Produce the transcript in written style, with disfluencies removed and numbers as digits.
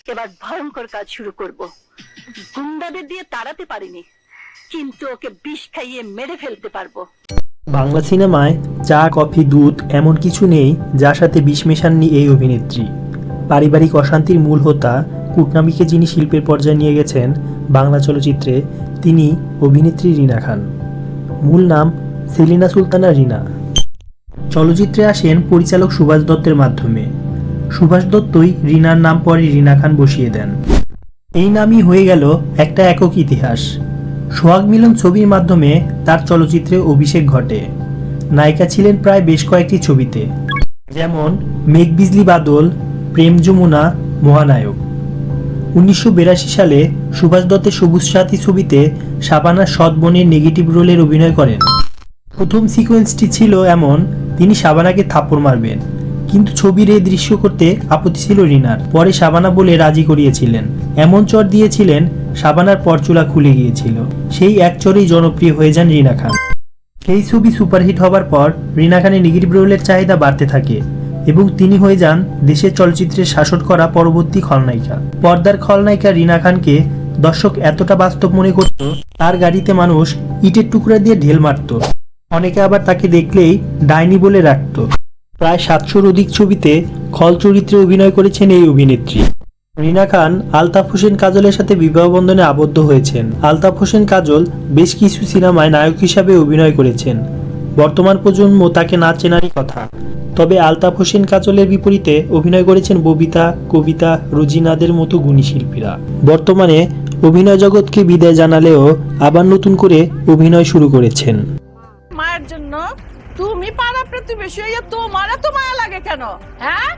এবার ভয়ঙ্কর কাজ শুরু করব। গুন্ডাদের দিয়ে তাড়াতে পারিনি, কিন্তু ওকে বিষ খাইয়ে মেরে ফেলতে পারবো। বাংলা সিনেমায় চা, কফি, দুধ এমন কিছু নেই যার সাথে বিষ মেশাননি এই অভিনেত্রী। পারিবারিক অশান্তির মূল হোতা কূটনামিকে যিনি শিল্পের পর্যায়ে নিয়ে গেছেন বাংলা চলচ্চিত্রে, তিনি অভিনেত্রী রিনা খান। মূল নাম সেলিনা সুলতানা রিনা। চলচ্চিত্রে আসেন পরিচালক সুভাষ দত্তের মাধ্যমে। সুভাষ দত্তই রিনার নাম পরে রিনা খান বসিয়ে দেন। এই নামই হয়ে গেল একটা একক ইতিহাস। সোহাগ মিলন ছবির মাধ্যমে তার চলচ্চিত্রে অভিষেক ঘটে। নায়িকা ছিলেন প্রায় বেশ কয়েকটি ছবিতে, যেমন মেঘ বিজলি বাদল, প্রেম যমুনা, মহানায়ক। 1982 সালে সুভাষ দত্তের সবুজ সাথী ছবিতে শাবানা সৎ বোনের নেগেটিভ রোলের অভিনয় করেন। প্রথম সিকোয়েন্সটি ছিল এমন, তিনি শাবানাকে থাপ্পড় মারবেন, কিন্তু ছবির এই দৃশ্য করতে আপত্তি ছিল রিনার। পরে শাবানা বলে রাজি করিয়েছিলেন। এমন চর দিয়েছিলেন শাবানার পরচুলা খুলে গিয়েছিল। সেই এক চরেই জনপ্রিয় হয়ে যান রিনা খান। সেই ছবি সুপারহিট হবার পর রিনা খানের নেগেটিভ রোলের চাহিদা বাড়তে থাকে এবং তিনি হয়ে যান দেশের চলচ্চিত্রের শাসন করা পরবর্তী খলনায়িকা। পর্দার খলনায়িকা রিনা খানকে দর্শক এতটা বাস্তব মনে করত, তার গাড়িতে মানুষ ইটের টুকরা দিয়ে ঢেল মারত। অনেকে আবার তাকে দেখলেই ডাইনি বলে রাখত। প্রায় 700-র অধিক ছবিতে খল চরিত্রে অভিনয় করেছেন এই অভিনেত্রী। রিনা খান আলতাফ হোসেন কাজলের সাথে বিবাহ বন্ধনে আবদ্ধ হয়েছেন। আলতাফ হোসেন কাজল বেশ কিছু সিনেমায় নায়ক হিসাবে অভিনয় করেছেন। বর্তমান প্রজন্ম তাকে না চেনারই কথা। তবে আলতাফ হোসেন কাজলের বিপরীতে অভিনয় করেছেন ববিতা, কবিতা, রোজিনাদের মতো গুণী শিল্পীরা। বর্তমানে অভিনয় জগৎকে বিদায় জানালেও আবার নতুন করে অভিনয় শুরু করেছেন। মায়ের জন্য তুমি পাড়া প্রতিবেশী হইয়া তোমার এত মায়া লাগে কেন? হ্যাঁ,